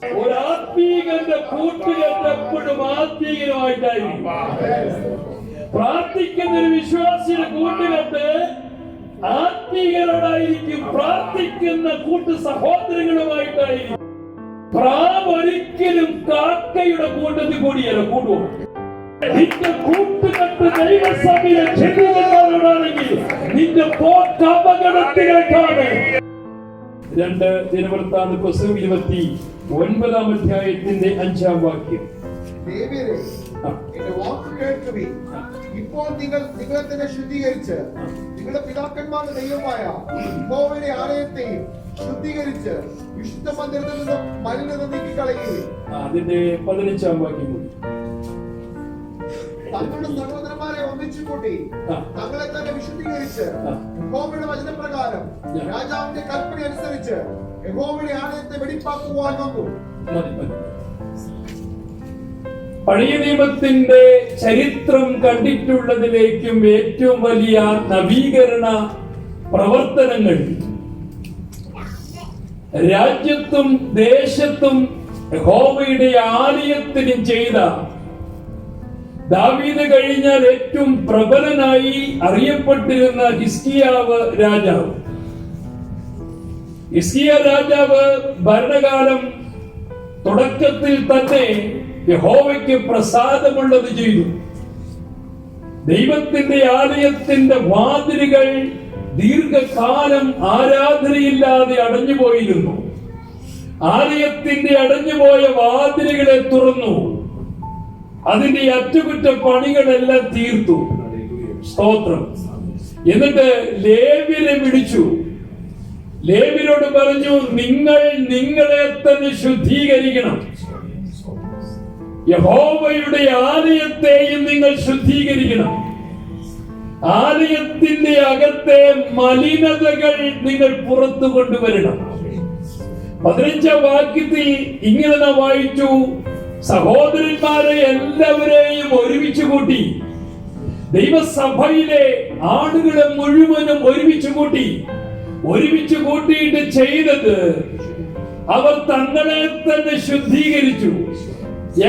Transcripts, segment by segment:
ഒരു ആത്മീകന്റെ കൂട്ടുകെട്ട് എപ്പോഴും ആത്മീകരമായിട്ടായിരിക്കും. പ്രാർത്ഥിക്കുന്ന ഒരു വിശ്വാസിയുടെ കൂട്ടുകെട്ട് ആത്മീകരോടായിരിക്കും. പ്രാർത്ഥിക്കുന്ന കൂട്ടു സഹോദരങ്ങളുമായിട്ടായിരിക്കും. പ്രാവ് ഒരിക്കലും കാക്കയുടെ കൂട്ടത്തിൽ കൂടിയല്ല കൂടുവോ. നിന്റെ കൂട്ടുകെട്ട് ദൈവസഭയിലെ ചെറുതാണെങ്കിൽ നിന്റെ പോക്ക് അപകടത്തിലേക്കാണ്. 2 ദിനവൃത്താന്ത പുസ്തകം 29-ാം അധ്യായത്തിന്റെ 5-ാം വാക്യം. എന്റെ വാക്ക് കേൾക്കുവിൻ. ഇപ്പോൾ നിങ്ങൾ നിങ്ങളെ തന്നെ ശുദ്ധീകരിച്ച് നിങ്ങളുടെ പിതാക്കന്മാരുടെ ദൈവമായ യഹോവയുടെ ആലയത്തെയും ശുദ്ധീകരിച്ച് വിശുദ്ധ മന്ദിരത്തിൽ നിന്ന് മലിനത നീക്കിക്കളയുകയും അതിന്റെ 15-ാം വാക്യം. തങ്ങളുടെ സഹോദരന്മാരെ ഒന്നിച്ചു കൂട്ടി തങ്ങളെ തന്നെ വിശുദ്ധീകരിച്ച് യഹോവയുടെ വചനപ്രകാരം രാജാവിന്റെ കൽപ്പന അനുസരിച്ച് യഹോവയുടെ ആലയത്തെ വെടിപ്പാക്കുവാൻ വന്നു. പഴയ നിയമത്തിന്റെ ചരിത്രം കണ്ടിട്ടുള്ളതിലേക്കും ഏറ്റവും വലിയ നവീകരണ പ്രവർത്തനങ്ങൾ രാജ്യത്തും ദേശത്തും യഹോവയുടെ ആലയത്തിനും ചെയ്ത ദാവീദ് കഴിഞ്ഞാൽ ഏറ്റവും പ്രബലനായി അറിയപ്പെട്ടിരുന്ന ഹിസ്കിയാവ് രാജാവ്. ഹിസ്കിയ രാജാവ് ഭരണകാലം തുടക്കത്തിൽ തന്നെ യഹോവയ്ക്ക് പ്രസാദമുള്ളത് ചെയ്തു. ദൈവത്തിന്റെ ആലയത്തിന്റെ വാതിലുകൾ ദീർഘകാലം ആരാധനയില്ലാതെ അടഞ്ഞുപോയിരുന്നു. ആലയത്തിന്റെ അടഞ്ഞുപോയ വാതിലുകളെ തുറന്നു. അതിന്റെ അറ്റകുറ്റപ്പണികളെല്ലാം തീർത്തു. സ്തോത്രം. എന്നിട്ട് ലേവ്യരെ വിളിച്ചു. ലേവ്യരോട് പറഞ്ഞു, നിങ്ങൾ നിങ്ങളെ തന്നെ ശുദ്ധീകരിക്കണം. യഹോവയുടെ ആലയത്തെയും നിങ്ങൾ ശുദ്ധീകരിക്കണം. ആലയത്തിന്റെ അകത്തെ മലിനതകൾ നിങ്ങൾ പുറത്തു കൊണ്ടുവരണം. 15-ാം വാക്യത്തിൽ ഇങ്ങനെ നാം വായിച്ചു, സഹോദരന്മാരെ എല്ലാവരെയും ഒരുമിച്ച് കൂട്ടി. ദൈവസഭയിലെ ആളുകളെ മുഴുവനും ഒരുമിച്ച് കൂട്ടിയിട്ട് ചെയ്തത് അവർ തങ്ങളെ തന്നെ ശുദ്ധീകരിച്ചു.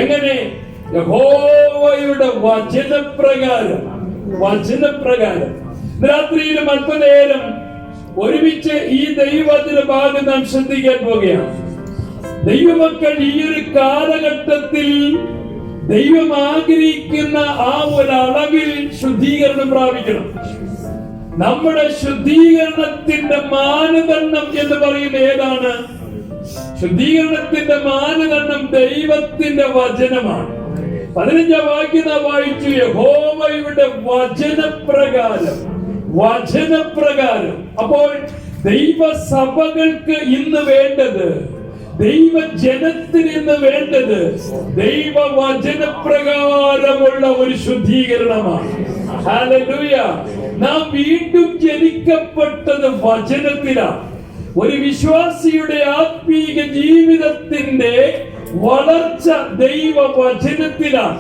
എങ്ങനെ? യഹോവയുടെ വചനപ്രകാരം. രാത്രിയിലും അല്പനേരം ഒരുമിച്ച് ഈ ദൈവവചന ഭാഗം നാം ശ്രദ്ധിക്കാൻ പോകുകയാണ്. ദൈവമക്കൾ ഈ ഒരു കാലഘട്ടത്തിൽ ദൈവം ആഗ്രഹിക്കുന്ന ആ ഒരളവിൽ ശുദ്ധീകരണം പ്രാപിക്കണം. നമ്മുടെ ശുദ്ധീകരണത്തിന്റെ മാനദണ്ഡം എന്ന് പറയുന്ന ഏതാണ്? ശുദ്ധീകരണത്തിന്റെ മാനദണ്ഡം ദൈവത്തിന്റെ വചനമാണ്. 15-ാം വാക്യം വായിച്ചു, യഹോവയുടെ വചനപ്രകാരം. അപ്പോൾ ദൈവസഭകൾക്ക് ഇന്ന് വേണ്ടത്, ദൈവജനത്തിന് ഇന്ന് വേണ്ടത് ദൈവവചനപ്രകാരമുള്ള ഒരു ശുദ്ധീകരണമാണ്. ഹല്ലേലൂയ. നാം വീണ്ടും ജനിക്കപ്പെട്ടത് വചനത്തിലാണ്. ഒരു വിശ്വാസിയുടെ ആത്മീക ജീവിതത്തിന്റെ വളർച്ച ദൈവവചനത്തിലാണ്.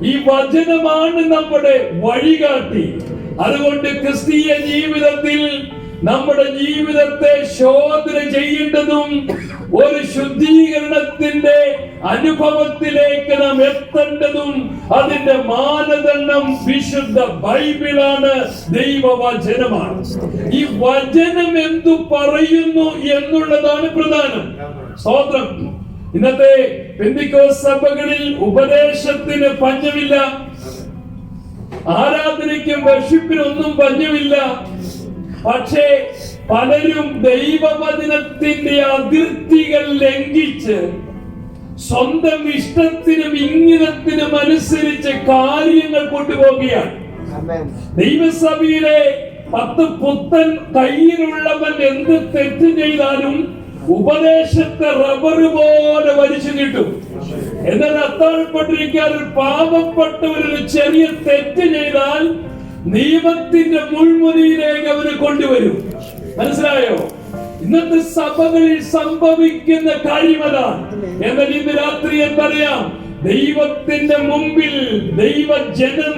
ഈ വചനമാണ് നമ്മുടെ വഴികാട്ടി. അതുകൊണ്ട് ക്രിസ്തീയ ജീവിതത്തിൽ നമ്മുടെ ജീവിതത്തെ ശോധന ചെയ്യേണ്ടതും ഒരു ശുദ്ധീകരണത്തിന്റെ അനുഭവത്തിലേക്ക് നാം എത്തേണ്ടതും അതിന്റെ മാനദണ്ഡം വിശുദ്ധ ബൈബിളാണ്, ദൈവവചനമാണ്. ഈ വചനം എന്തു പറയുന്നു എന്നുള്ളതാണ് പ്രധാനം. സ്തോത്രം. ഇന്നത്തെ പെന്തിക്കോസ്ത് സഭകളിൽ ഉപദേശത്തിന് പഞ്ഞമില്ല, ആരാധനയ്ക്കും വർഷിപ്പിനൊന്നും പഞ്ഞമില്ല. പക്ഷേ പലരും ദൈവവചനത്തിന്റെ അതിർത്തികൾ ലംഘിച്ച് സ്വന്തം ഇഷ്ടത്തിനും ഇംഗിതത്തിനും അനുസരിച്ച് കാര്യങ്ങൾ കൊണ്ടുപോവുകയാണ്. ദൈവസഭയിലെ 10 പുത്തൻ കയ്യിലുള്ളവൻ എന്ത് തെറ്റ് ചെയ്താലും ഉപദേശത്തെ റബ്ബർ പോലെ വലിച്ചു നീട്ടും. എന്നാൽ അത്താഴപ്പെട്ടിരിക്കാൻ പാവപ്പെട്ട ഒരു ചെറിയ തെറ്റ് ചെയ്താൽ നിയമത്തിന്റെ മുൾമുനയിലേക്ക് അവന് കൊണ്ടുവരും. മനസ്സിലായോ? ഇന്നത്തെ സഭകളിൽ സംഭവിക്കുന്ന കാര്യമതാണ്. എന്നാൽ ഇന്ന് രാത്രി എന്തറിയാം? ദൈവത്തിന്റെ മുമ്പിൽ ദൈവജനം,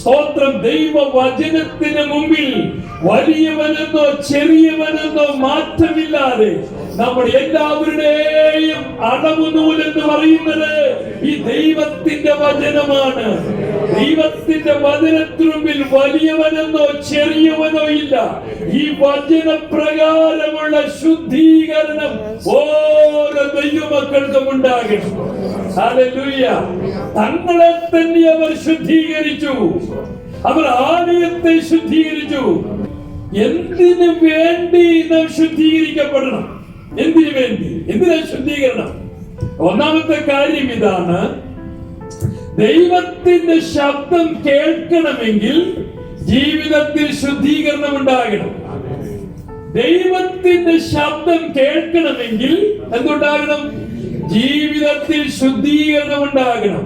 സ്തോത്രം, ദൈവവചനത്തിന് മുമ്പിൽ വലിയവനെന്നോ ചെറിയവനെന്നോ മാറ്റമില്ലാതെ നമ്മുടെ എല്ലാവരുടെയും അളവുനൂൽ എന്ന് പറയുന്നത് ഈ ദൈവത്തിന്റെ വചനമാണ്. ദൈവത്തിന്റെ വചനത്തിനു മുമ്പിൽ വലിയവനെന്നോ ചെറിയവനോ ഇല്ല. ഈ വചനപ്രകാരമുള്ള ശുദ്ധീകരണം ഓരോ ദൈവമക്കൾക്കും ഉണ്ടാകണം. ഹല്ലേലൂയ. തങ്ങളെ തന്നെ അവർ ശുദ്ധീകരിച്ചു. അവർ ആലയത്തെ ശുദ്ധീകരിച്ചു. എന്തിനു വേണ്ടി നാം ശുദ്ധീകരിക്കപ്പെടണം? എന്തിനു വേണ്ടി? എന്തിനാ ശുദ്ധീകരണം? ഒന്നാമത്തെ കാര്യം ഇതാണ്, ദൈവത്തിന്റെ ശബ്ദം കേൾക്കണമെങ്കിൽ ജീവിതത്തിൽ ശുദ്ധീകരണം ഉണ്ടാകണം. ദൈവത്തിന്റെ ശബ്ദം കേൾക്കണമെങ്കിൽ എന്തുണ്ടാകണം? ജീവിതത്തിൽ ശുദ്ധീകരണം ഉണ്ടാകണം.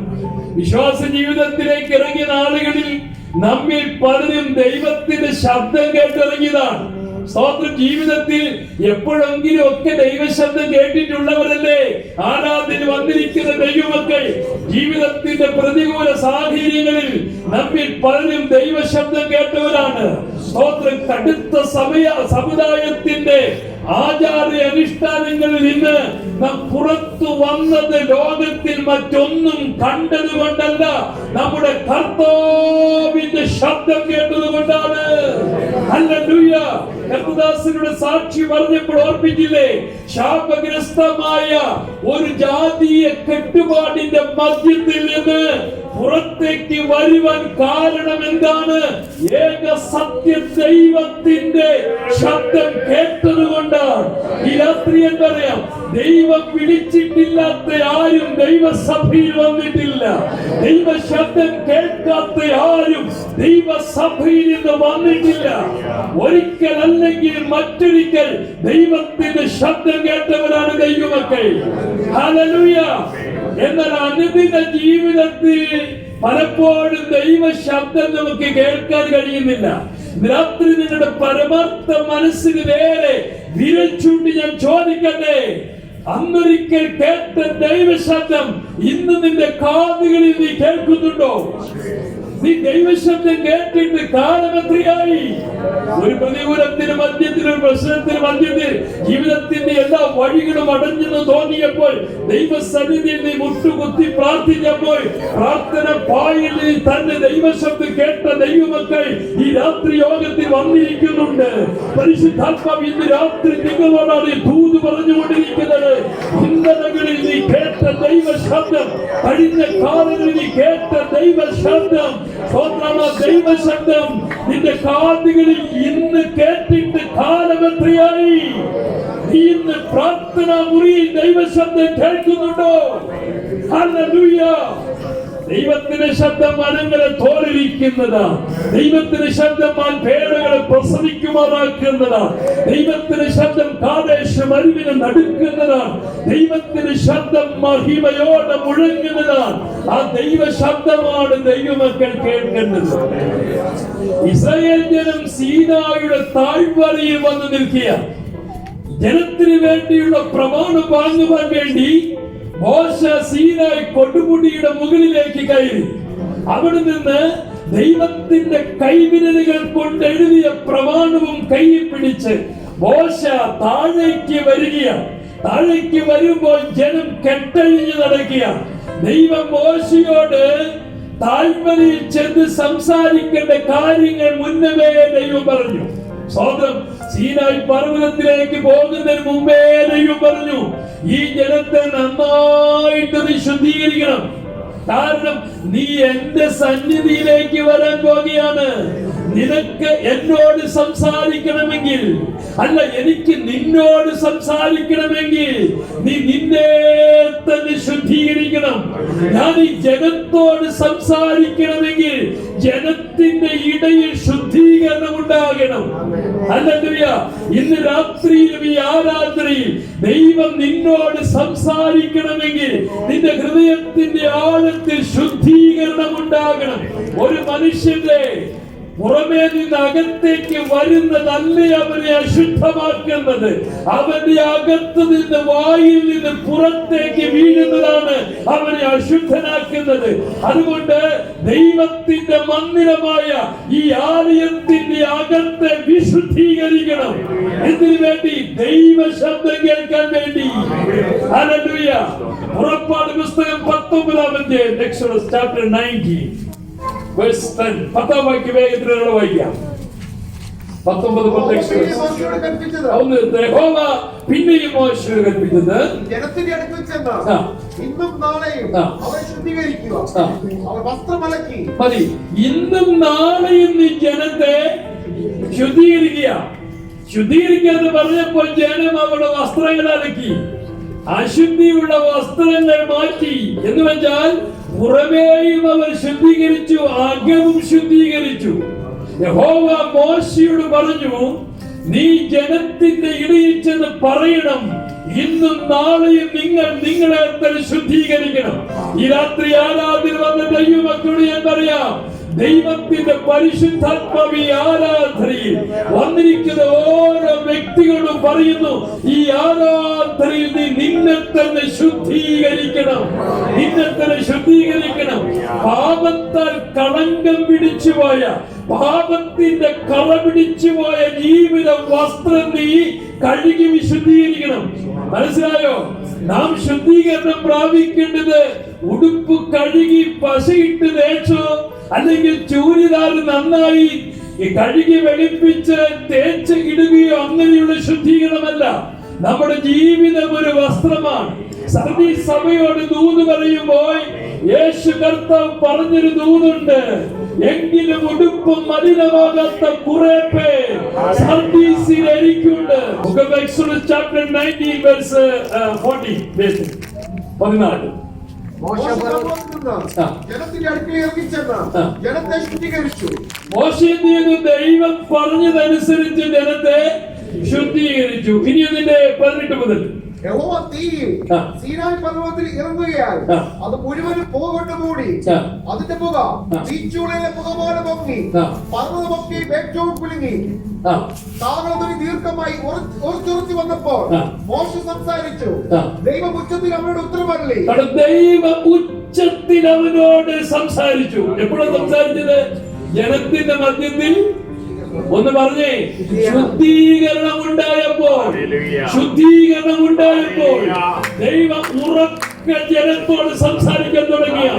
വിശ്വാസ ജീവിതത്തിലേക്ക് ഇറങ്ങിയ നാളുകളിൽ നമ്മിൽ പലരും ദൈവത്തിന്റെ ശബ്ദം കേട്ടിറങ്ങിയതാണ്. സ്തോത്രം. ജീവിതത്തിൽ എപ്പോഴെങ്കിലും ഒക്കെ ദൈവശബ്ദം കേട്ടിട്ടുള്ളവരല്ലേ ആരാധന വന്നിരിക്കുന്ന ദൈവമക്കൾ. ജീവിതത്തിന്റെ പ്രതികൂല സാഹചര്യങ്ങളിൽ നമ്മിൽ പലരും ദൈവശബ്ദം കേട്ടവരാണ്. സ്തോത്രം. കടുത്ത സമുദായത്തിന്റെ ആചാര അനുഷ്ഠാനങ്ങളിൽ നിന്ന് നാം പുറത്തു വന്നത് ലോകത്തിൽ മറ്റൊന്നും കണ്ടതുകൊണ്ടല്ല, നമ്മുടെ കർത്താവിന്റെ ശബ്ദം കേട്ടതുകൊണ്ടാണ്. ഹല്ലേലൂയ. കർത്തദാസരുടെ സാക്ഷി പറഞ്ഞപ്പോൾ ഓർപ്പിച്ചില്ലേ, ശാപഗ്രസ്തമായ ഒരു ജാതീയ കെട്ടുപാടിന്റെ മധ്യത്തിൽ നിന്ന് പുറത്തേക്ക് വരുവാൻ കാരണം എന്താണ്? ഏക സത്യ ദൈവത്തിന്റെ ശബ്ദം കേട്ടതുകൊണ്ടാണ്. ഈ രാത്രി എന്തറിയാം, ദൈവം വിളിച്ചിട്ടില്ലാത്ത ആരും ദൈവസഭയിൽ വന്നിട്ടില്ല. ദൈവ ശബ്ദം കേൾക്കാത്ത ആരും ദൈവസഭയിൽ നിന്ന് വന്നിട്ടില്ല. ഒരിക്കൽ അല്ലെങ്കിൽ മറ്റൊരിക്കൽ ദൈവത്തിന്റെ ശബ്ദം കേട്ടവരാണ് ദൈവമക്കൾ. ഹല്ലേലൂയ. എന്നാൽ അനുദിന ജീവിതത്തിൽ പലപ്പോഴും ദൈവ ശബ്ദം നമുക്ക് കേൾക്കാൻ കഴിയുന്നില്ല. രാത്രി നിങ്ങളുടെ പരമാർത്ഥ മനസ്സിന് നേരെ വിരൽ ചൂണ്ടി ഞാൻ ചോദിക്കട്ടെ, അന്നൊരിക്കൽ കേട്ട ദൈവ ശബ്ദം ഇന്ന് നിന്റെ കാതുകളിൽ നീ കേൾക്കുന്നുണ്ടോ? നീ ദൈവശബ്ദം കേട്ടിട്ട് കാലമെത്രയായി? ഒരു പ്രതികൂലത്തിന് മധ്യത്തിൽ, ഒരു പ്രശ്നത്തിന് മധ്യത്തിൽ ജീവിതത്തിന്റെ എല്ലാ വഴികളും അടഞ്ഞെന്ന് തോന്നിയപ്പോൾ ദൈവസന്നിധിയിൽ നീ മുട്ടുകുത്തി പ്രാർത്ഥിച്ചപ്പോൾ പ്രാർത്ഥന പായിൽ നീ തന്നെ ദൈവശബ്ദം കേട്ട ദൈവമക്കൾ ഈ രാത്രി യോഗത്തിൽ വന്നിരിക്കുന്നുണ്ട്. പരിശുദ്ധാത്മാവ് ഇന്ന് രാത്രി നിങ്ങളോടാണ് ദൂത് പറഞ്ഞുകൊണ്ടിരിക്കുന്നത്. ചിന്തകളിൽ നീ കേട്ട ദൈവശബ്ദം, കഴിഞ്ഞ കാലങ്ങളിൽ നീ കേട്ട ദൈവശബ്ദം, ദൈവശബ്ദം നിന്റെ കാതുകളിൽ ഇന്ന് കേട്ടിട്ട് കാലമെത്രയായി? നീ ഇന്ന് പ്രാർത്ഥനാ മുറിയിൽ ദൈവശബ്ദം കേൾക്കുന്നുണ്ടോ? ഹല്ലേലൂയ. ദൈവത്തിന്റെ ശബ്ദം മരങ്ങളെ തോലിരിക്കുന്നതാണ്. ദൈവത്തിന്റെ ശബ്ദം പേടകളെ പ്രസവിക്കുമാറാക്കുന്നതാണ്. ദൈവത്തിന്റെ ശബ്ദം കാദേശം അരുവിനെ നടുക്കുന്നതാണ്. ദൈവത്തിന്റെ ശബ്ദം മഹിമയോടെ മുഴങ്ങുന്നതാണ്. ആ ദൈവ ശബ്ദമാണ് ദൈവമക്കൾ കേൾക്കേണ്ടത്. ഇസ്രായേൽ ജനം സീനായുടെ താഴ്വരയിൽ വന്ന് നിൽക്കുക. ജനത്തിന് വേണ്ടിയുള്ള പ്രമാണം വാങ്ങുവാൻ വേണ്ടി മോശ സീനായി കൊടുമുടിയുടെ മുകളിലേക്ക് കയറി. അവിടെ നിന്ന് ദൈവത്തിന്റെ കൈവിരലുകൾ കൊണ്ട് എഴുതിയ പ്രമാണവും കയ്യിൽ പിടിച്ച് മോശ താഴേക്ക് വരികയാണ്. താഴേക്ക് വരുമ്പോൾ ജനം കെട്ടഴിഞ്ഞ് നടക്കുക. ദൈവം മോശയോട് താഴ്വരയിൽ ചെന്ന് സംസാരിക്കേണ്ട കാര്യങ്ങൾ മുന്നമേ ദൈവം പറഞ്ഞു. സ്വന്തം സീനായി പർവ്വതത്തിലേക്ക് പോകുന്നതിന് മുമ്പേ ദൈവം പറഞ്ഞു, ഈ ജനത്തെ നന്നായിട്ട് നീ ശുദ്ധീകരിക്കണം. കാരണം നീ എന്റെ സന്നിധിയിലേക്ക് വരാൻ പോകുകയാണ്. നിനക്ക് എന്നോട് സംസാരിക്കണമെങ്കിൽ, അല്ല എനിക്ക് നിന്നോട് സംസാരിക്കണമെങ്കിൽ നീ നിന്നെ തന്നെ ശുദ്ധീകരിക്കണം. ഞാൻ ഈ ജനത്തോട് സംസാരിക്കണമെങ്കിൽ ജനത്തിന്റെ ഇടയിൽ ശുദ്ധീകരണം ഉണ്ടാകണം. ഹല്ലേലൂയ. ഇന്ന് രാത്രിയിലും ഈ ആരാധനയിൽ ദൈവം നിന്നോട് സംസാരിക്കണമെങ്കിൽ നിന്റെ ഹൃദയത്തിന്റെ ആഴത്തിൽ ശുദ്ധീകരണം ഉണ്ടാകണം. ഒരു മനുഷ്യന്റെ പുറമേ നിന്ന് അകത്തേക്ക് വരുന്നതല്ല അവനെ അശുദ്ധമാക്കുന്നത്. അവന്റെ അകത്ത് നിന്ന് വായിൽ നിന്ന് പുറത്തേക്ക് വീഴുന്നതാണ് അവനെ അശുദ്ധനാക്കുന്നത്. അതുകൊണ്ട് ദൈവത്തിന്റെ മന്ദിരമായ ഈ ആലയത്തിന്റെ അകത്തെ വിശുദ്ധീകരിക്കണം. ഇതിനു വേണ്ടി ദൈവ ശബ്ദം കേൾക്കാൻ വേണ്ടി. ഹല്ലേലൂയ. പുറപ്പാട് പുസ്തകം 19-ാം അധ്യായം, എക്സോഡസ് ചാപ്റ്റർ 19 verse 10. 10-ാം വാക്യം വേഗത്തിൽ വായിക്കാം. 19 യഹോവ പിന്നെയും മോശെയോട് കൽപ്പിച്ചത്, ജനത്തിന്റെ അടുക്കൽ ചെന്ന് ഇന്നും നാളെയും അവരെ ശുദ്ധീകരിക്കുക. അവർ വസ്ത്രം അലക്കി മതി. ഇന്നും നാളെയും നീ ജനത്തെ ശുദ്ധീകരിക്കുക. ശുദ്ധീകരിക്കുക എന്ന് പറഞ്ഞപ്പോൾ ജനം അവരുടെ വസ്ത്രങ്ങൾ അലക്കി, അശുദ്ധിയുള്ള വസ്ത്രങ്ങൾ മാറ്റി. എന്ന് വെച്ചാൽ പുറമേയും അവർ ശുദ്ധീകരിച്ചു, അകവും ശുദ്ധീകരിച്ചു. യഹോവ മോശെയോട് പറഞ്ഞു, നീ ജനത്തിന്റെ ഇടയിൽ ചെന്ന് പറയണം, ഇന്നും നാളെയും നിങ്ങൾ നിങ്ങളെ തന്നെ ശുദ്ധീകരിക്കണം. ഈ രാത്രി ആരാധന വന്ന ദൈവമക്കളോട് ഞാൻ പറയാം, ദൈവത്തിന്റെ പരിശുദ്ധാത്മാവ് ഈ ആരാധനയിൽ വന്നിരിക്കുന്ന ഓരോ വ്യക്തികളോടും പറയുന്നു, ഈ ആരാധനയിൽ നീ നിന്നെ തന്നെ ശുദ്ധീകരിക്കണം. നിന്നെ തന്നെ ശുദ്ധീകരിക്കണം. പാപത്താൽ കളങ്കം പിടിച്ചുപോയ, പാപത്തിന്റെ കള പിടിച്ചുപോയ ജീവിത വസ്ത്രം നീ കഴുകി വിശുദ്ധീകരിക്കണം. മനസ്സിലായോ? നാം ശുദ്ധീകരണം പ്രാപിക്കേണ്ടത് ഉടുപ്പ് കഴുകി പശയിട്ട് തേച്ചോ അല്ലെങ്കിൽ ചൂരിദാർ നന്നായി കഴുകി വെളുപ്പിച്ച് തേച്ച് ഇടുകയോ അങ്ങനെയുള്ള ശുദ്ധീകരണമല്ല. നമ്മുടെ ജീവിതം ഒരു വസ്ത്രമാണ്. സർവീസ് സഭയോട് ദൂത് പറയുമ്പോൾ യേശു കർത്താവ് പറഞ്ഞൊരു ദൂതുണ്ട്, എങ്കിലും ഉടുപ്പും മലിനമാകാത്ത കുറെ പേർ സർവീസിൽ എനിക്കുണ്ട്. Exodus chapter 19 verse 14. ജനത്തിന്റെ അടുക്കൽ ഇറങ്ങിച്ചെന്ന് ജനത്തെ ശുദ്ധീകരിച്ചു. മോശെ ദൈവം പറഞ്ഞതനുസരിച്ച് ജനത്തെ ശുദ്ധീകരിച്ചു. ഇനി അതിന്റെ 18 മുതൽ യഹോവ തീയിൽ സീനായി പർവ്വതത്തിൽ ഇറങ്ങുകയാൽ അത് മുഴുവനും പുക കൊണ്ട് മൂടി. അതിന്റെ പുക തീച്ചൂളയിലെ പുക പോലെ പൊങ്ങി പർവ്വതമൊക്കെ ഏറ്റവും കുലുങ്ങി. താങ്കളതൊരു ദീർഘമായി ഉറച്ചുറച്ചു വന്നപ്പോൾ മോശെ സംസാരിച്ചു. ദൈവം ഉച്ചത്തിൽ അവനോട് ഉത്തരമരളി. ദൈവം ഉച്ചത്തിൽ അവനോട് സംസാരിച്ചു. എപ്പോഴാണ് സംസാരിച്ചത്? ജനത്തിന്റെ മധ്യത്തിൽ. ഒന്ന് പറഞ്ഞേ, ശുദ്ധീകരണം ഉണ്ടായപ്പോൾ, ശുദ്ധീകരണം ഉണ്ടായപ്പോൾ ദൈവം ഉറക്ക ജനത്തോട് സംസാരിക്കാൻ തുടങ്ങിയ.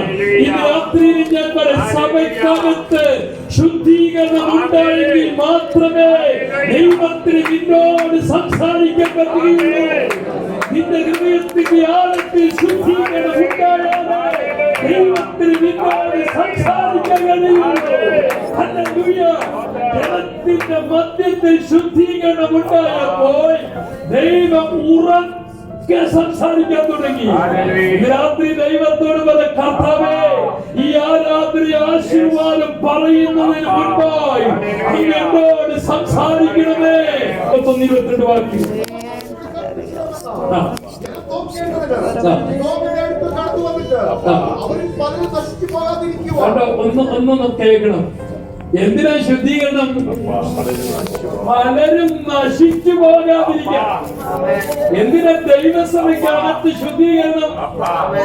ഈ രാത്രിയിൽ ഞാൻ പറയാം, സഭയ്ക്കകത്ത് ശുദ്ധീകരണം ഉണ്ടായെങ്കിൽ മാത്രമേ ദൈവത്തിന് നിന്നോട് സംസാരിക്കാൻ പറ്റുകയുള്ളൂ. നിന്റെ ഹൃദയത്തിന്റെ ആഴത്തിൽ ശുദ്ധീകരണം ഉണ്ടായാലേ ദൈവത്തിന് നിന്നോട് സംസാരിക്കാൻ കഴിയുള്ളൂ. ഹല്ലേലൂയ. ജനത്തിന്റെ മധ്യത്തിൽ ശുദ്ധീകരണം ഉണ്ടായപ്പോൾ ദൈവം ഉറക്കെ സംസാരിക്കാൻ തുടങ്ങി. രാത്രി ദൈവത്തോട് പറഞ്ഞ, കർത്താവേ, ഈ ആരാധന ആശീർവാദം പറയുന്നതിന് മുൻപായി അങ്ങ് എന്നോട് സംസാരിക്കണമേ. 22 വാക്യം. ഒന്നും കേൾക്കണം. എന്തിനാ ശുദ്ധീകരണം? പലരും നശിച്ചു പോകാതിരിക്കാൻ. എന്തിനാ ദൈവസഭയ്ക്കകത്ത് ശുദ്ധീകരണം?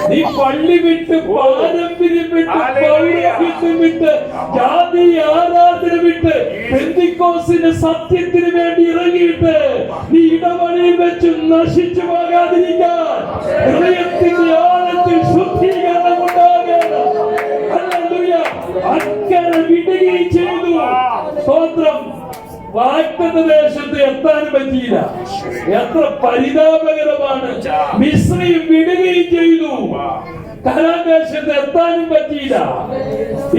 നീ പള്ളി വിട്ട്, പാരമ്പര്യം വിട്ട്, പൗരോഹിത്യം വിട്ട്, ജാതി ആരാധന വിട്ട്, പെന്തിക്കോസിന്റെ സത്യത്തിന് വേണ്ടി ഇറങ്ങിയിട്ട് നീ ഇടവഴിയിൽ വെച്ച് നശിച്ചു പോകാതിരിക്കാൻ ഹൃദയത്തിന്റെ ആഴത്തിൽ ശുദ്ധീകരണം ഉണ്ടാകണം. ഹല്ലേലൂയ. അക്കരെ വിടുകയും ചെയ്തു. സ്തോത്രം. വാഗ്ദത്ത ദേശത്ത് എത്താൻ പറ്റിയില്ല. എത്ര പരിതാപകരമാണ്. മിസ്രയും വിടുകയും ചെയ്തു. കനാൻ ദേശത്ത് എത്താനും പറ്റിയില്ല.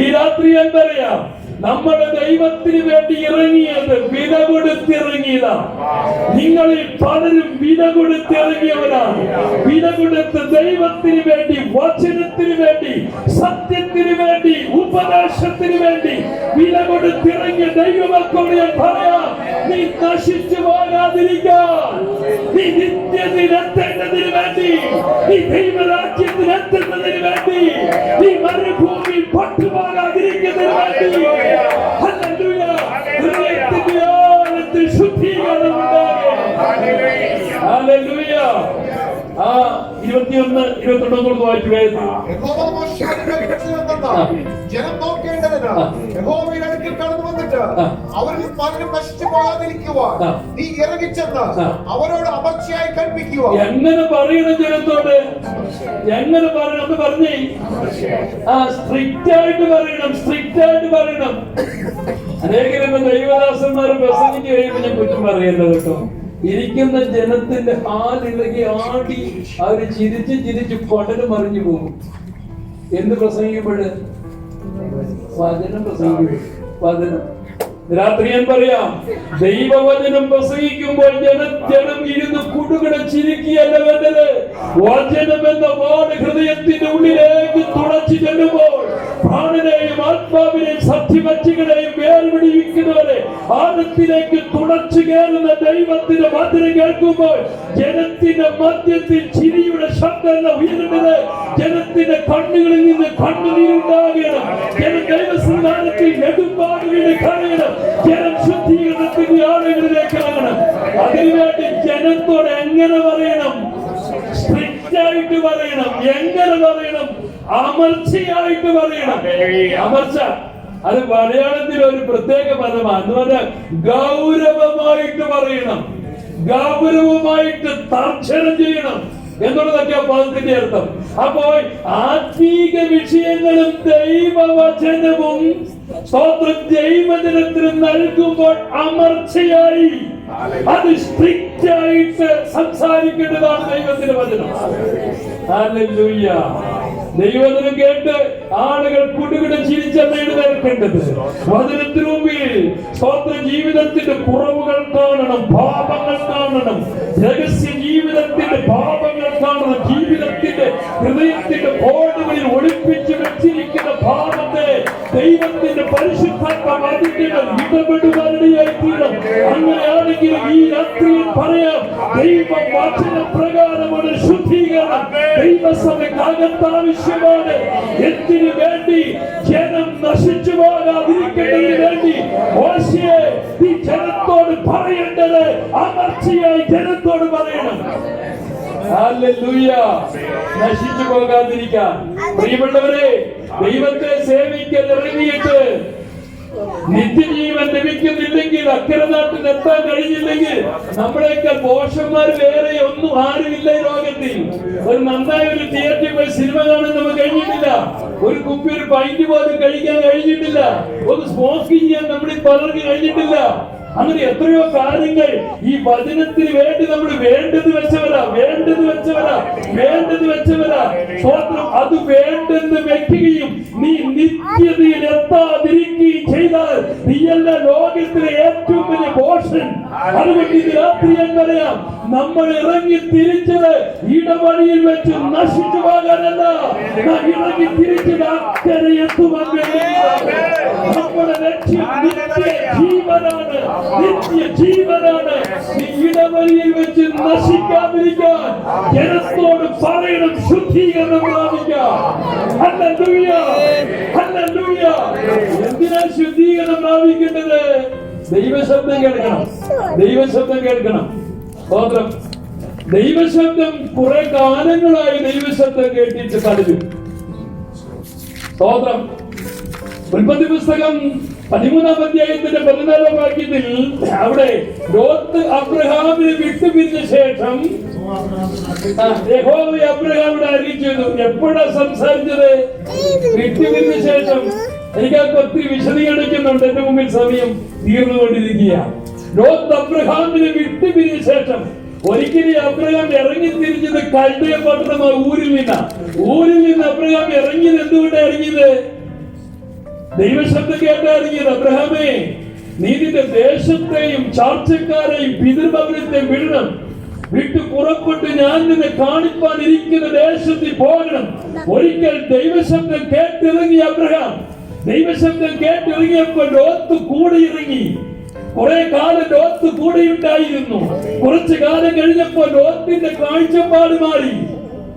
ഈ രാത്രി എന്തറിയാം? നമ്മുടെ ദൈവത്തിന് വേണ്ടി ഇറങ്ങിയത് വില കൊടുത്തിറങ്ങിയതാണ്. നിങ്ങളിൽ പലരും വില കൊടുത്തിറങ്ങിയവരാണ്. വില കൊടുത്ത് ദൈവത്തിന് വേണ്ടി, വചനത്തിന് വേണ്ടി, സത്യത്തിന് വേണ്ടി, ഉപദേശത്തിന് വേണ്ടി വില കൊടുത്തിറങ്ങിയ ദൈവമക്കളോട് ഞാൻ പറയാം, നീ നശിച്ചു പോകാതിരിക്കാൻ, നീ നിത്യത്തിലെത്തേണ്ടതിന് വേണ്ടി, നീ ദൈവരാജ്യത്തിലെത്തുന്നതിന് വേണ്ടി, നീ മരുഭൂമിയിൽ പട്ടുപോകാതിരിക്കുന്നതിന് വേണ്ടി. ഹല്ലേലൂയ. ഹല്ലേലൂയ. 21, 22 വായിച്ചു വേഗത്തിൽ. യഹോവ മോശെയോട് കൽപ്പിച്ചതെന്തെന്നാൽ, ജനം നോക്കേണ്ടതിന് യഹോവയുടെ അടുക്കൽ കടന്നു വന്നിട്ട് അവരിൽ പലരും നശിച്ചു പോകാതിരിക്കുവാൻ നീ ഇറങ്ങിച്ചെന്ന് അവരോട് അമർച്ചയായി കൽപ്പിക്കുക. എങ്ങനെ പറയണം ജനത്തോട്? എങ്ങനെ പറയണം എന്ന് പറഞ്ഞേ? സ്ട്രിക്റ്റ് ആയിട്ട് പറയണം, സ്ട്രിക്റ്റ് ആയിട്ട് പറയണം. അനേകം ദൈവദാസന്മാർ പ്രസംഗിച്ച് കഴിയുമ്പോൾ ഞാൻ കുറ്റം പറയല്ലോ കേട്ടോ. ഇരിക്കുന്ന ജനത്തിന്റെ ഹാലിളകി ആടി അവര് ചിരിച്ച് ചിരിച്ച് കൊടല് മറിഞ്ഞു പോകും. എന്ത് പ്രസംഗിക്കുമ്പോഴ്? വചനം പ്രസംഗിക്കുമ്പോൾ. വചനം രാത്രി ഞാൻ പറയാം, ദൈവവചനം പ്രസംഗിക്കുമ്പോൾ ജനം ഇരുന്ന് കുടുകിട ചിരിക്കുകയല്ല വേണ്ടത്. വചനം എന്ന വാട് ഹൃദയത്തിന്റെ ഉള്ളിലേക്ക് തുളച്ചു ചെല്ലുമ്പോൾ പ്രാണനെയും ആത്മാവിനെയും സത്യവച്ചുകളെയും വേർപിടിവിക്കുന്നവരെ ആഴത്തിലേക്ക് തുളച്ചു കയറുന്ന ദൈവത്തിന്റെ വചനം കേൾക്കുമ്പോൾ ജനത്തിന്റെ മധ്യത്തിൽ ചിരിയുടെ ശബ്ദമല്ല ഉയരുന്നത്. ജനത്തിന്റെ കണ്ണുകളിൽ നിന്ന് കണ്ണുനീരുണ്ടാകണം. ജനം ദൈവസന്നിധാനത്തിൽ നെടുമ്പാടുകൾ കരയണം. ജനം ശുദ്ധീകരണത്തിന്റെ ആളുകളിലേക്ക് ഇറങ്ങണം. അതിനുവേണ്ടി ജനത്തോട് എങ്ങനെ പറയണം? സ്ട്രിക്റ്റ് ആയിട്ട് പറയണം. എങ്ങനെ പറയണം? അമർച്ചയായിട്ട് പറയണം. അമർച്ച അത് മലയാളത്തിൽ ഒരു പ്രത്യേക പദമാണ്. എന്ന് പറഞ്ഞാൽ ഗൗരവമായിട്ട് പറയണം, ഗൗരവമായിട്ട് തർജ്ജനം ചെയ്യണം എന്നുള്ളതൊക്കെ പദത്തിന്റെ അർത്ഥം. അപ്പോൾ ആത്മീക വിഷയങ്ങളും ദൈവവചനവും സ്തോത്രം ദൈവജനത്തിന് നൽകുമ്പോൾ അമർച്ചയായി അത് സ്ട്രിക്റ്റ് ആയിട്ട് സംസാരിക്കേണ്ടതാണ് ദൈവത്തിന്റെ വചനം. ഹല്ലേലൂയ. ദൈവവചനം കേട്ട് ആളുകൾ കുടുകിട ചിരിച്ചെന്ന് എഴുന്നേൽക്കേണ്ടത്. വചനത്തിനു മുമ്പിൽ സ്തോത്ര ജീവിതത്തിന്റെ കുറവുകൾ കാണണം, പാപങ്ങൾ കാണണം, രഹസ്യ ജീവിതത്തിന്റെ പാപങ്ങൾ കാണണം. ജീവിതത്തിന്റെ ഹൃദയത്തിന്റെ കോടുകളിൽ ഒളിപ്പിച്ചു വെച്ചിരിക്കുന്ന പാപത്തെ ദൈവത്തിന്റെ പരിശുദ്ധാത്മ വചനങ്ങൾ ഇടപെടുവാനിടയായി തീരണം. അങ്ങനെയാണെങ്കിൽ ഈ രാത്രിയിൽ പറയാം, ദൈവ വചന പ്രകാരമാണ് ശുദ്ധീകരണം. ദൈവസഭയ്ക്കകത്ത് ആവശ്യമാണ്. എന്തിനു വേണ്ടി? ജനം നശിച്ചു പോകാതിരിക്കുന്നതിന് വേണ്ടി മോശയെ ഈ ജനത്തോട് പറയേണ്ടത് അമർച്ചയായി ജനത്തോട് പറയണം. ഹല്ലേലൂയ. നശിച്ചു പോകാതിരിക്കാൻ പ്രിയപ്പെട്ടവരെ, ദൈവത്തെ സേവിക്കാൻ ഇറങ്ങിയിട്ട് നിത്യജീവൻ ലഭിക്കുന്നില്ലെങ്കിൽ, അക്കരെ നാട്ടിൽ എത്താൻ കഴിഞ്ഞില്ലെങ്കിൽ, നമ്മളെക്കാൾ മോശന്മാർ വേറെ ഒന്നും ആരുമില്ല ഈ ലോകത്തിൽ. ഒരു നന്നായി ഒരു തിയേറ്ററിൽ പോയി സിനിമ കാണാൻ നമുക്ക് കഴിഞ്ഞിട്ടില്ല. ഒരു കുപ്പി ഒരു പൈന്റ് പോലും കഴിക്കാൻ കഴിഞ്ഞിട്ടില്ല. ഒന്ന് സ്മോക്ക് ചെയ്യാൻ നമ്മുടെ പലർക്ക് കഴിഞ്ഞിട്ടില്ല. അങ്ങനെ എത്രയോ കാര്യങ്ങൾ ഈ വചനത്തിന് വേണ്ടി നമ്മൾ വേണ്ടത് വെച്ചവരാ. സ്വന്തം അത് വേണ്ടെന്ന് വെക്കുകയും നീ നിത്യതയിൽ എത്താതിരിക്കുകയും ചെയ്താൽ നീയല്ല ലോകത്തിലെ ഏറ്റവും വലിയ പോഷൻ. അതുകൊണ്ട് ഇത് രാത്രി ഞാൻ പറയാം, നമ്മൾ ഇറങ്ങി തിരിച്ചത് ഇടവഴിയിൽ വെച്ച് നശിച്ചു പോകാനല്ല, ഇറങ്ങി തിരിച്ചത് അക്കരെ എത്തുവാൻ വേണ്ടി. നമ്മുടെ ലക്ഷ്യം നിത്യജീവനാണ്, നിത്യജീവനാണ്. നീ ഇടവഴിയിൽ വെച്ച് നശിക്കാതിരിക്കാൻ ജനത്തോട് പറയണം, ശുദ്ധീകരണം പ്രാപിക്കാം. Hallelujah, hallelujah. എന്തിനാ ശുദ്ധീകരണം പ്രാപിക്കേണ്ടത്? ദൈവശബ്ദം കേൾക്കണം, ദൈവശബ്ദം കേൾക്കണം. സ്തോത്രം. ദൈവശബ്ദം കുറെ കാലങ്ങളായി ദൈവശബ്ദം കേട്ടിട്ട് തടഞ്ഞു. സ്തോത്രം. ഉൽപ്പത്തി പുസ്തകം 13-ാം അധ്യായത്തിന്റെ 14-ാം വാക്യത്തിൽ അവിടെ ലോത്ത് അബ്രഹാമിനെ വിട്ടുപിരിഞ്ഞ ശേഷം യഹോവ അബ്രഹാമിനെ അറിയിച്ചു. എപ്പോഴാ സംസാരിച്ചത്? വിട്ടുപിരിഞ്ഞ ശേഷം. എനിക്കൊക്കെ ഒത്തിരി വിശദീകരിക്കുന്നുണ്ട്, എന്റെ മുമ്പിൽ സമയം തീർന്നുകൊണ്ടിരിക്കുക. ലോത്ത് അബ്രഹാമിനെ വിട്ടുപിരിഞ്ഞ ശേഷം ഒരിക്കലും അബ്രഹാം ഇറങ്ങി തിരിഞ്ഞത് കൽദയ പട്ടണമായ ഊരിൽ നിന്ന് അബ്രഹാം ഇറങ്ങിയത് എന്തുകൊണ്ടാണ് ഇറങ്ങിയത്? ദൈവശബ്ദം കേട്ടാ ഇറങ്ങിയത്. അബ്രഹാമേ, നീ നിന്റെ ദേശത്തെയും ചാർച്ചക്കാരെയും പിതൃഭവനത്തെയും വിടണം. വിട്ടു പുറപ്പെട്ട് ഞാൻ നിന്നെ കാണിപ്പാൻ ഇരിക്കുന്ന ദേശത്തിൽ പോകണം. ഒരിക്കൽ ദൈവശബ്ദം കേട്ടിറങ്ങി അബ്രഹാം. ദൈവശബ്ദം കേട്ടിറങ്ങിയപ്പോൾ ലോത്ത് കൂടെ ഇറങ്ങി. കുറെ കാലം ലോത്ത് കൂടെയുണ്ടായിരുന്നു. കുറച്ചു കാലം കഴിഞ്ഞപ്പോൾ ലോത്തിന്റെ കാഴ്ചപ്പാട് മാറി.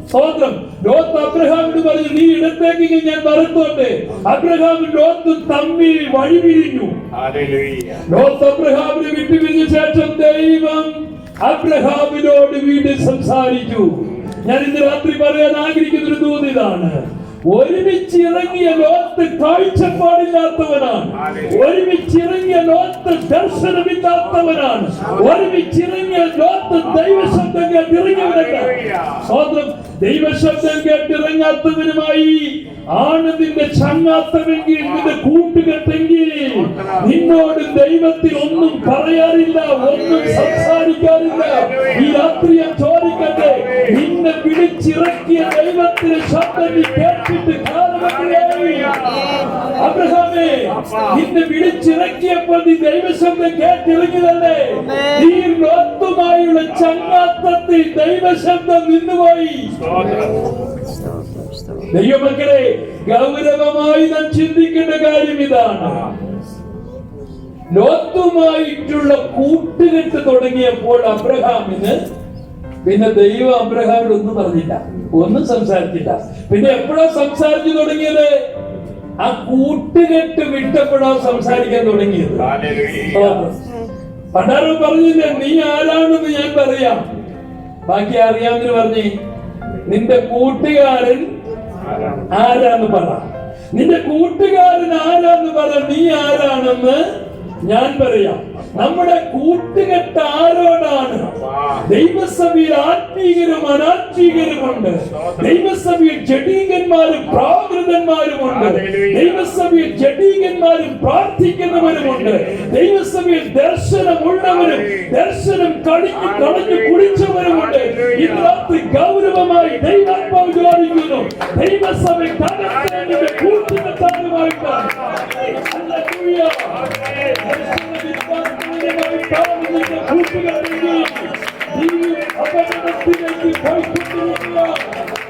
സ്തോത്രം. ലോത്ത് അബ്രഹാമിന് പറഞ്ഞു, നീ ഇടത്തേക്ക് ഞാൻ നടത്തോട്ടെ. അബ്രഹാമും ലോത്തും തമ്മിൽ വഴിപിരിഞ്ഞു. ലോത്ത് അബ്രഹാമിനെ വിട്ടുപിരിഞ്ഞ ശേഷം ദൈവം അബ്രഹാമിനോട് വീണ്ടും സംസാരിച്ചു. ഞാൻ ഇന്ന് രാത്രി പറയാൻ ആഗ്രഹിക്കുന്ന ഒരു ദൂത് ഇതാണ്: ഒരുമിച്ച് ഇറങ്ങിയ ലോകത്ത് കാഴ്ചപ്പാടില്ലാത്തവനാണ്. ഒരുമിച്ച് ഇറങ്ങിയ ലോകത്ത് ദർശനമില്ലാത്തവനാണ്. ഒരുമിച്ച് ഇറങ്ങിയ ലോകത്ത് ദൈവശബ്ദം കേട്ടിറങ്ങിയവനല്ല. സ്വന്തം ദൈവശബ്ദം കേട്ടിറങ്ങാത്തവനുമായി ആണ് നിന്റെ ചങ്ങാത്തമെങ്കിൽ, നിന്റെ കൂട്ടുകെട്ടെങ്കിൽ നിന്നോട് ദൈവത്തിൽ ഒന്നും പറയാറില്ല, ഒന്നും സംസാരിക്കാറില്ല. ഈ രാത്രി ഞാൻ ചോദിക്കട്ടെ, നിന്നെ വിളിച്ചിറക്കിയ ദൈവത്തിന്റെ ശബ്ദം നീ കേട്ടിട്ട് കാലമത്രയായി? അബ്രഹാമേ, നിന്നെ വിളിച്ചിറക്കിയപ്പോൾ നീ ദൈവശബ്ദം കേട്ടിറങ്ങിയതല്ലേ? നീ ലോകത്തുമായുള്ള ചങ്ങാത്തത്തിൽ ദൈവശബ്ദം നിന്നുപോയി. ദൈവമക്കളെ, ഗൗരവമായി നാം ചിന്തിക്കേണ്ട കാര്യം ഇതാണ്. ലോകത്തുമായിട്ടുള്ള കൂട്ടുകെട്ട് തുടങ്ങിയപ്പോൾ അബ്രഹാമിന് പിന്നെ ദൈവം അബ്രഹാമിനോട് ഒന്നും പറഞ്ഞില്ല, ഒന്നും സംസാരിച്ചില്ല. പിന്നെ എപ്പോഴാ സംസാരിച്ചു തുടങ്ങിയത്? ആ കൂട്ടുകെട്ട് വിട്ടപ്പോഴാ സംസാരിക്കാൻ തുടങ്ങിയത്. പണ്ടാരോ പറഞ്ഞില്ലേ, നീ ആരാണെന്ന് ഞാൻ പറയാം, ബാക്കി അറിയാമെന്ന് പറഞ്ഞേ. നിന്റെ കൂട്ടുകാരൻ ആരാന്ന് പറ. നിന്റെ കൂട്ടുകാരൻ ആരാന്ന് പറ. നീ ആരാണെന്ന് ഞാൻ പറയാം. നമ്മുടെ കൂട്ടുകെട്ട് ആരോടാണ്? ദൈവസഭയിൽ ആത്മീകരും അനാത്മീകരുമുണ്ട്. ദൈവസഭയിൽ ജഡീകന്മാരും പ്രാകൃതന്മാരുമുണ്ട്. ദൈവസഭയിൽ ജഡീകന്മാരും പ്രാർത്ഥിക്കുന്നവരുമുണ്ട്. ദൈവസഭയിൽ ദർശനമുള്ളവരും ദർശനം കളഞ്ഞു കുടിച്ചവരുമുണ്ട്. ഇന്ന് രാത്രി ഗൗരവമായി ദൈവാത്മാവ് ചോദിക്കുന്നു, ദൈവസഭ തകർത്തേണ്ടത് കൂട്ടുകെട്ടാനുമായിട്ടാണ്. അപകടത്തിലേക്ക് പോയിക്കൊണ്ടിരിക്കുക.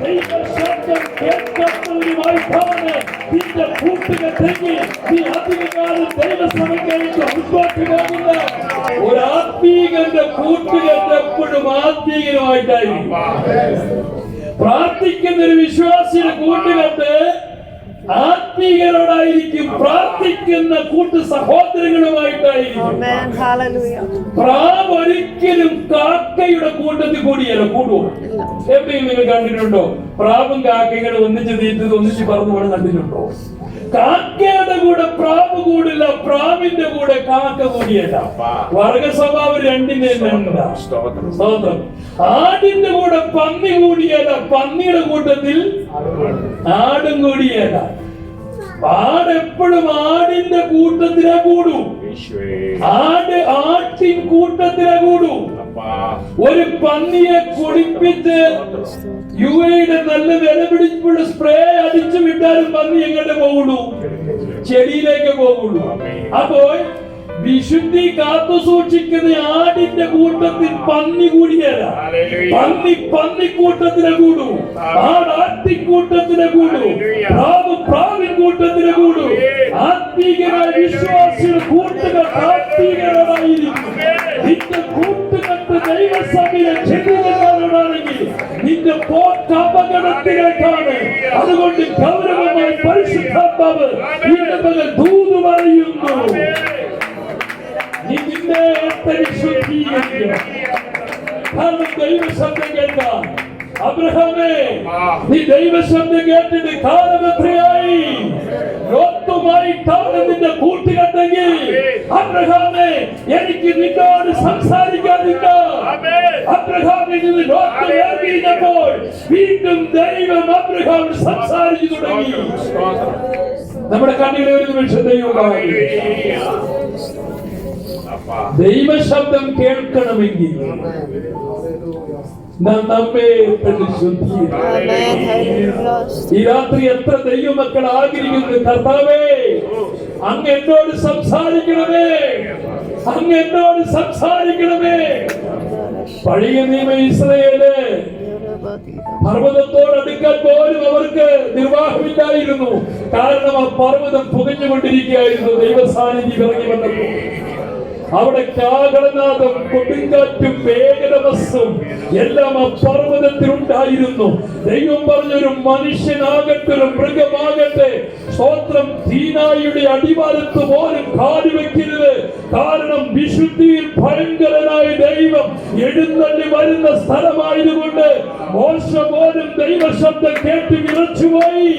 ദൈവശബ്ദം കേൾക്കാത്തവരുമായിട്ടാണ് നിന്റെ കൂട്ടുകെട്ടെങ്കിൽ നീ അധികകാലം ദൈവസഭയ്ക്കായിട്ട് മുൻപോട്ട് പോകുന്ന ഒരു ആത്മീകന്റെ കൂട്ടുകെട്ട് എപ്പോഴും ആത്മീകരമായിട്ടായിരിക്കും. പ്രാർത്ഥിക്കുന്ന ഒരു വിശ്വാസിയുടെ കൂട്ടുകെട്ട് ആത്മീയരോടായിരിക്കും. പ്രാർത്ഥിക്കുന്ന കൂട്ടു സഹോദരങ്ങളുമായിട്ടായിരിക്കും. പ്രാവ് ഒരിക്കലും കാക്കയുടെ കൂട്ടത്തിൽ കൂടിയല്ല കൂടുവോ? എവിടെയും നിങ്ങൾ കണ്ടിട്ടുണ്ടോ? പ്രാവും കാക്കയുടെ ഒന്നിച്ച് തീറ്റത് ഒന്നിച്ച് പറന്നു പോലെ കണ്ടിട്ടുണ്ടോ? കാക്കയുടെ കൂടെ പ്രാവ് കൂടില്ല, പ്രാവിന്റെ കൂടെ കാക്ക കൂടിയല്ല. വർഗ സ്വഭാവം രണ്ടിന്റെ സ്തോത്രം. ആടിന്റെ കൂടെ പന്നി കൂടിയല്ല, പന്നിയുടെ കൂട്ടത്തിൽ ആടും കൂടിയല്ല. ആടെപ്പോഴും ആടിന്റെ കൂട്ടത്തിലെ കൂടൂ, ആട് ആട്ടിൻ കൂട്ടത്തിലെ കൂടൂ. ഒരു പന്നിയെ കുടിപ്പിച്ച് യുവയുടെ നല്ല വില പിടിച്ചുള്ള സ്പ്രേ അടിച്ചു വിട്ടാലും പന്നി എങ്ങോട്ട് പോകുള്ളൂ? ചെടിയിലേക്ക് പോകുള്ളൂ. അപ്പോൾ വിശുദ്ധി കാത്തു സൂക്ഷിക്കുന്ന ആടിന്റെ കൂട്ടത്തിൽ പന്നി കൂടിയല്ല. പന്നിക്കൂട്ടത്തിലെ കൂടൂ, ആട്ടിൻകൂട്ടത്തിലെ കൂടൂ, പ്രാവിൻ കൂട്ടത്തിലെ കൂടൂ. ആത്മീകരായ വിശ്വാസിയുടെ കൂട്ടുകെട്ട് ആത്മീകരായിരിക്കും. നിന്റെ കൂട്ടുകെട്ട് ദൈവസഭയിലെ ചെടികളോടാണെങ്കിൽ നിന്റെ പോക്ക് അപകടത്തിലേക്കാണ്. അതുകൊണ്ട് ഗൗരവമായി പരിശുദ്ധാത്മാവ് ഈ പകൽ ദൂത് പറയുന്നു, നിന്നെ ശുദ്ധീകരിക്കണം. കാരണം ദൈവശബ്ദം കേൾക്കാം. അബ്രഹാമേ, നീ ദൈവശബ്ദം കേട്ടിട്ട് കാലം എത്രയായി? ലോകത്തുമായിട്ടാണ് നിന്റെ കൂട്ടുകെട്ടെങ്കിൽ അബ്രഹാമേ, എനിക്ക് നിന്നോട് സംസാരിക്കാനില്ല. അബ്രഹാമിൽ നിന്ന് ലോകത്ത് വേർപിരിഞ്ഞപ്പോൾ വീണ്ടും ദൈവം അബ്രഹാം സംസാരിച്ചു തുടങ്ങി. നമ്മുടെ കണ്ണിലെ ഒരു നിമിഷം ദൈവശബ്ദം കേൾക്കണമെങ്കിൽ നമ്മെ ഈ രാത്രി എത്ര ദൈവമക്കൾ ആഗ്രഹിക്കുന്നു, കർത്താവേ അങ്ങ് എന്നോട് സംസാരിക്കണമേ, അങ്ങ് എന്നോട് സംസാരിക്കണമേ. പഴയ നിയമ ഇസ്രായേല് പർവ്വതത്തോടടുക്കാൻ പോലും അവർക്ക് നിർവാഹമില്ലായിരുന്നു. കാരണം ആ പർവ്വതം പുകഞ്ഞുകൊണ്ടിരിക്കുകയായിരുന്നു. ദൈവസാന്നിധ്യം ഇറങ്ങി വന്നപ്പോൾ അവിടെ കാഹളനാദം, കൊടുങ്കാറ്റും, വേഗതമസ്സും എല്ലാം ആ പർവ്വതത്തിൽ ഉണ്ടായിരുന്നു. ദൈവം പറഞ്ഞൊരു മനുഷ്യനാകട്ടെ ഒരു മൃഗമാകട്ടെ സ്തോത്രം തീനായുടെ അടിവാരത്ത് പോലും കാല് വെക്കരുത്. കാരണം വിശുദ്ധിയിൽ ഭയങ്കരനായ ദൈവം എഴുന്നള്ളി വരുന്ന സ്ഥലമായതുകൊണ്ട് മോശ പോലും ദൈവശബ്ദം കേട്ട് വിറച്ചുപോയി.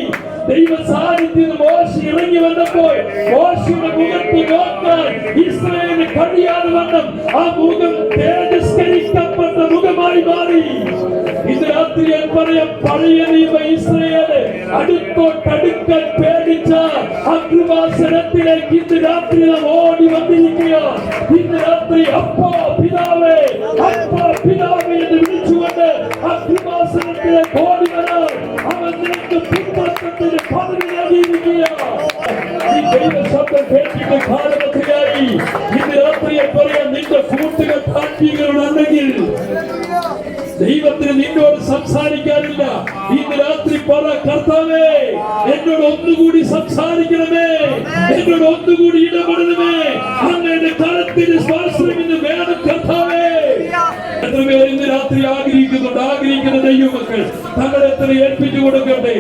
ദൈവ സാന്നിധ്യം മോശ ഇറങ്ങി വന്നപ്പോൾ മോശയുടെ മുഖത്ത് നോക്കാൻ ഇസ്രായേലിന് കഴിയാതെ വണ്ണം ആ മുഖം തേജസ്കരിക്കപ്പെട്ട മുഖമായി മാറി. ഇത് രാത്രി ഞാൻ പറയാം, പഴയ നിയമ ഇസ്രായേല് അടുത്തോട്ടടുക്കാൻ പേടിച്ച ആ കൃപാസനത്തിലേക്ക് ഇന്ന് രാത്രി നാം ഓടി വന്നിരിക്കുക. ഇന്ന് രാത്രി അപ്പാ പിതാവേ എന്ന് വിളിച്ചുകൊണ്ട് ആ കൃപാസനത്തിലേക്ക് ഓടി വരാൻ അവൻ നിനക്ക് പുത്രത്വത്തിന് പദവി നൽകിയിരിക്കുക. ഈ ദൈവ ശബ്ദം കേട്ടിട്ട് കാലത്തിലായി ഇന്ന് രാത്രിയെ പറയാൻ നിന്റെ കൂട്ടുകൾ താല്പര്യങ്ങളുണ്ടെങ്കിൽ ദൈവത്തിന് നിന്നോട് സംസാരിക്കാനില്ല. ഇന്ന് രാത്രി പറ, കർത്താവേ എന്നോട് ഒന്നുകൂടി സംസാരിക്കണമേ, എന്നോട് ഒന്നുകൂടി ഇടപെടണമേ, അങ്ങയുടെ കരത്തിന് സ്വാശ്രയം ഇന്ന് വേണം കർത്താവേ. എത്ര പേർ ഇന്ന് രാത്രി ആഗ്രഹിക്കുന്ന ദൈവമക്കൾ തങ്ങളെ എത്ര ഏൽപ്പിച്ചു കൊടുക്കട്ടെ.